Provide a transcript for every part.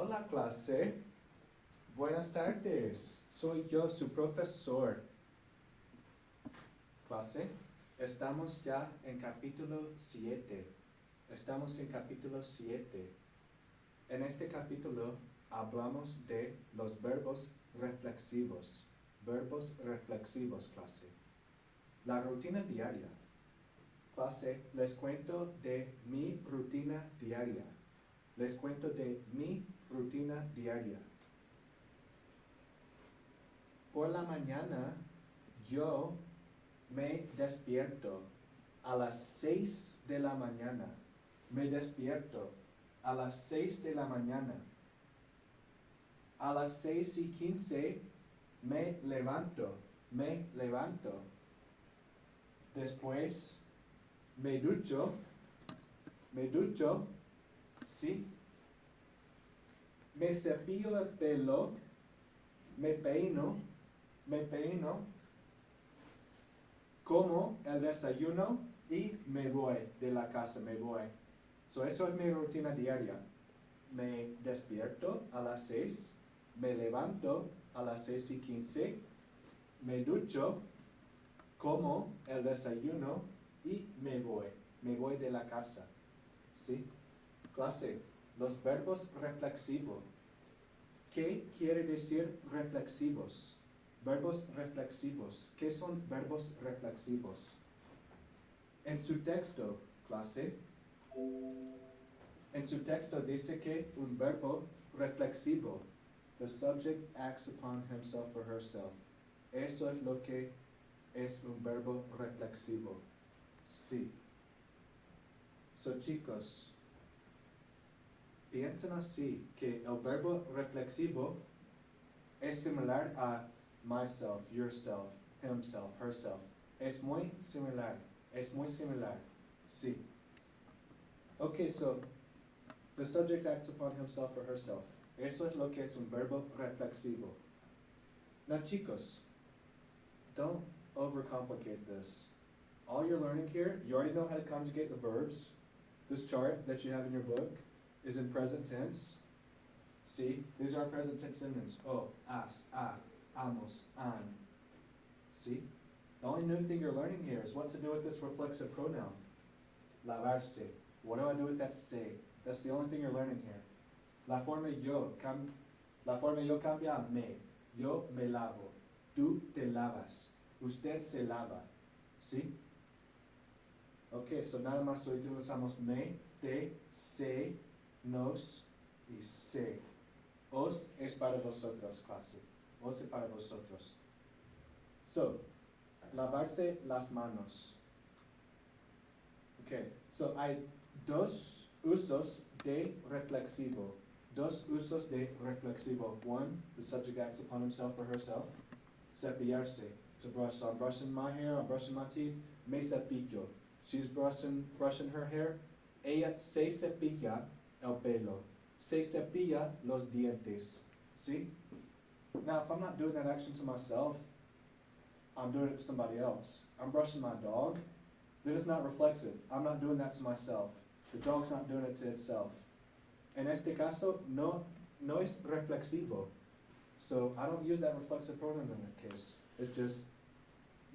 Hola clase, buenas tardes, soy yo su profesor. Clase, estamos ya en capítulo 7. Estamos en capítulo 7. En este capítulo hablamos de los verbos reflexivos. Verbos reflexivos, clase. La rutina diaria. Clase, les cuento de mi rutina diaria. Les cuento de mi rutina diaria. Por la mañana, yo me despierto a las 6 de la mañana. Me despierto a las 6 de la mañana. A las 6:15 me levanto. Después me ducho, sí. Me cepillo el pelo, me peino, como el desayuno y me voy de la casa, So, eso es mi rutina diaria. Me despierto a las 6, me levanto a las 6:15, me ducho, como el desayuno y me voy de la casa. ¿Sí? Clase, los verbos reflexivos. ¿Qué quiere decir reflexivos? Verbos reflexivos. ¿Qué son verbos reflexivos? En su texto, clase, en su texto dice que un verbo reflexivo, the subject acts upon himself or herself. Eso es lo que es un verbo reflexivo. Sí. So, chicos, piensen así, que el verbo reflexivo es similar a myself, yourself, himself, herself. Es muy similar, sí. Okay, so, the subject acts upon himself or herself. Eso es lo que es un verbo reflexivo. Now, chicos, don't overcomplicate this. All you're learning here, you already know how to conjugate the verbs. This chart that you have in your book is in present tense. See, these are present tense synonyms. O, as, a, amos, an. See? The only new thing you're learning here is what to do with this reflexive pronoun. Lavarse. What do I do with that se? That's the only thing you're learning here. La forma yo cambia a me. Yo me lavo. Tú te lavas. Usted se lava. ¿Sí? Ok, so nada más hoy utilizamos me, te, se, nos y se. Os es para vosotros, clase. Os es para vosotros. So, lavarse las manos. Ok, so hay dos usos de reflexivo. One, the subject acts upon himself or herself. Cepillarse, to brush. So I'm brushing my hair, I'm brushing my teeth. Me cepillo. She's brushing her hair. Ella se cepilla el pelo. Se cepilla los dientes. See? Now, if I'm not doing that action to myself, I'm doing it to somebody else. I'm brushing my dog. That is not reflexive. I'm not doing that to myself. The dog's not doing it to itself. En este caso, no es reflexivo. So I don't use that reflexive pronoun in that case. It's just,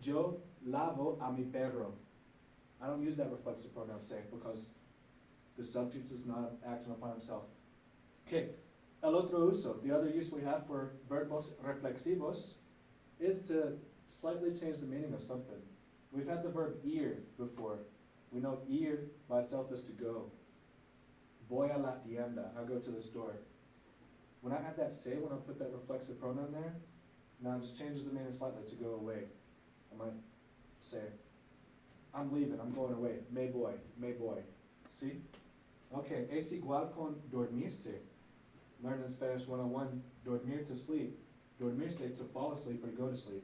yo lavo a mi perro. I don't use that reflexive pronoun say because the subject is not acting upon himself. Okay, el otro uso, the other use we have for verbos reflexivos is to slightly change the meaning of something. We've had the verb ir before. We know ir by itself is to go. Voy a la tienda, I go to the store. When I add that se, when I put that reflexive pronoun there, now it just changes the meaning slightly to go away. I might say, I'm leaving, I'm going away. Me voy. See? Okay, es igual con dormirse. Learn in Spanish 101, dormir to sleep. Dormirse to fall asleep or go to sleep.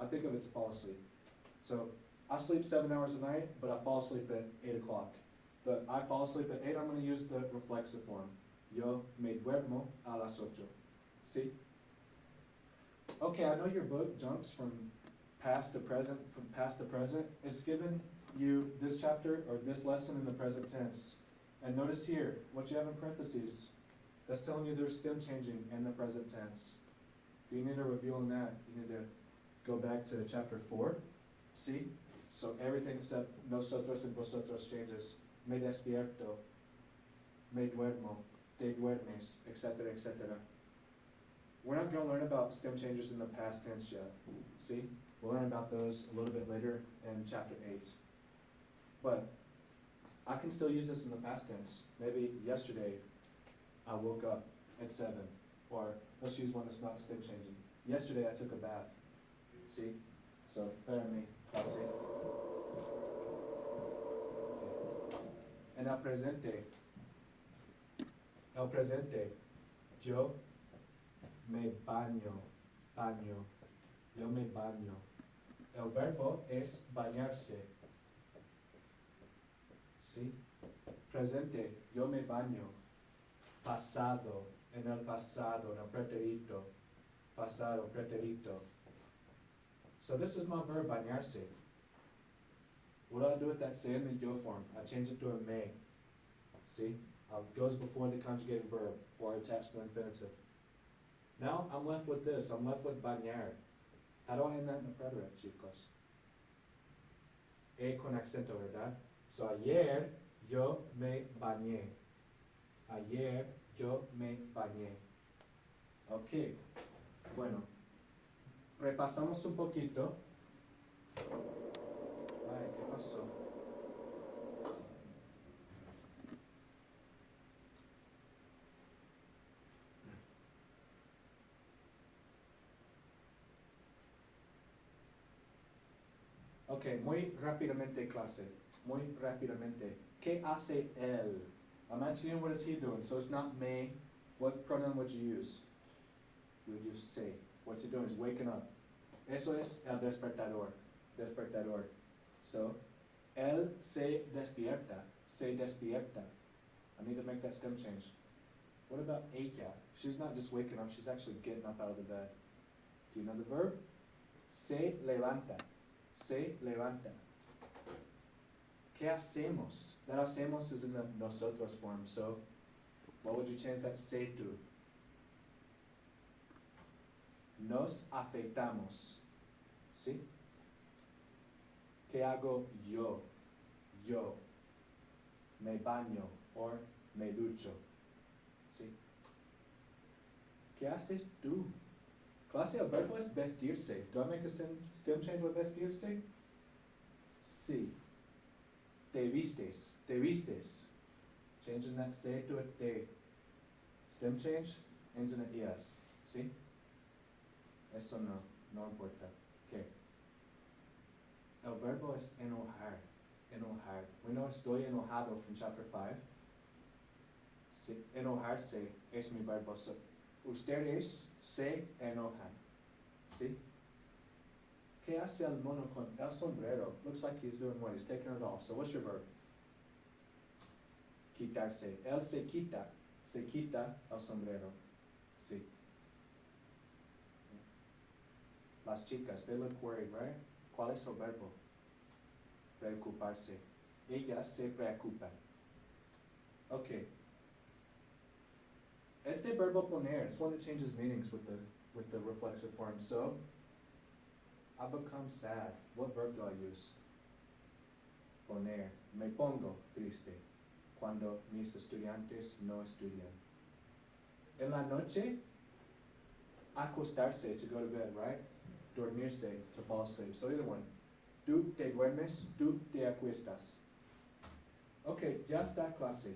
I think of it to fall asleep. So, I sleep 7 hours a night, but I fall asleep at 8 o'clock. But I fall asleep at 8, I'm going to use the reflexive form. Yo me duermo a las 8. See? Okay, I know your book jumps from past to present. It's given you this chapter or this lesson in the present tense. And notice here, what you have in parentheses, That's telling you there's stem changing in the present tense. If you need a review on that, you need to go back to chapter 4. See? So everything except nosotros and vosotros changes. Me despierto, me duermo, te duermes, etc., etc. We're not going to learn about stem changes in the past tense yet. See? We'll learn about those a little bit later in chapter 8. But I can still use this in the past tense. Maybe yesterday I woke up at 7. Or let's use one that's not stem changing. Yesterday I took a bath. See? So, espérame, así. En el presente, yo me baño, yo me baño. El verbo es bañarse. ¿Sí? Presente, yo me baño. Pasado, en el pretérito. Pasado, pretérito. So this is my verb, bañarse. What do I do with that se in the yo form? I change it to a me. See? It goes before the conjugated verb, or attached to the infinitive. Now I'm left with this. I'm left with bañar. How do I end that in the preterite, chicos? E con acento, ¿verdad? So ayer yo me bañé. Ayer yo me bañé. Ok. Bueno. Repasamos un poquito. Ay, ¿qué pasó? Ok, muy rápidamente clase. Muy rápidamente. ¿Qué hace él? I'm asking him what is he doing. So it's not me. What pronoun would you use? You would use se. What's he doing? He's waking up. Eso es el despertador. Despertador. So, él se despierta. Se despierta. I need to make that stem change. What about ella? She's not just waking up, she's actually getting up out of the bed. Do you know the verb? Se levanta. Se levanta. ¿Qué hacemos? That hacemos is in the nosotros form, so what would you change that se to? Nos afeitamos. ¿Sí? ¿Qué hago yo? Yo. Me baño or me ducho. ¿Sí? ¿Qué haces tú? Clase, el verbo es vestirse. Do I make a stem change with vestirse? Sí. Te vistes. Te vistes. Changing that se to a te. Stem change ends in a es. ¿Sí? Eso no importa. ¿Qué? El verbo es enojar. Enojar. We know estoy enojado from chapter 5. Enojarse es mi verbo. So, ustedes se enojan. ¿Sí? ¿Qué hace el mono con el sombrero? Looks like he's doing what? He's taking it off. So what's your verb? Quitarse. Él se quita. Se quita el sombrero. Sí. Las chicas, they look worried, right? ¿Cuál es el verbo? Preocuparse. Ellas se preocupan. Okay. Este verbo poner is one that changes meanings with the reflexive form. So, I become sad. What verb do I use? Poner. Me pongo triste. Cuando mis estudiantes no estudian. En la noche, acostarse, to go to bed, right? Dormirse, to fall asleep. So either one. Tú te duermes, tú te acuestas. Okay, ya está clase.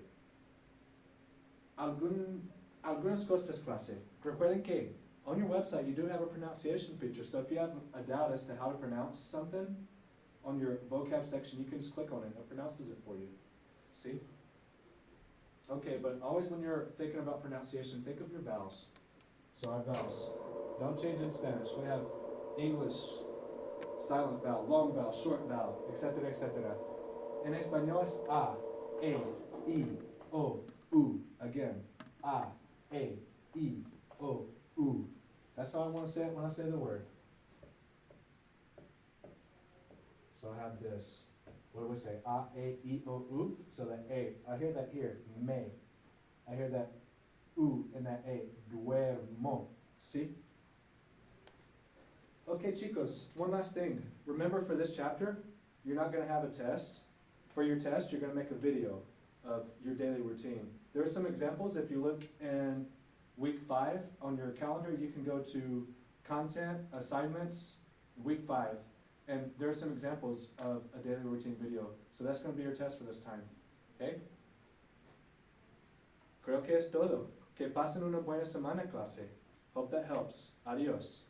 Algunas cosas clase. Recuerden que on your website you do have a pronunciation feature, so if you have a doubt as to how to pronounce something, on your vocab section you can just click on it, it pronounces it for you. See? Okay, but always when you're thinking about pronunciation, think of your vowels. So our vowels. Don't change in Spanish. We have English, silent vowel, long vowel, short vowel, etc., etc. En español es A, E, I, O, U. Again, A, E, I, O, U. That's how I want to say it when I say the word. So I have this. What do we say? A, E, I, O, U. So that A, I hear that here, me. I hear that U in that A. Duermo. See? Okay, chicos, one last thing. Remember for this chapter, you're not gonna have a test. For your test, you're gonna make a video of your daily routine. There are some examples. If you look in week 5 on your calendar, you can go to content, assignments, week 5. And there are some examples of a daily routine video. So that's gonna be your test for this time, okay? Creo que es todo. Que pasen una buena semana, clase. Hope that helps. Adios.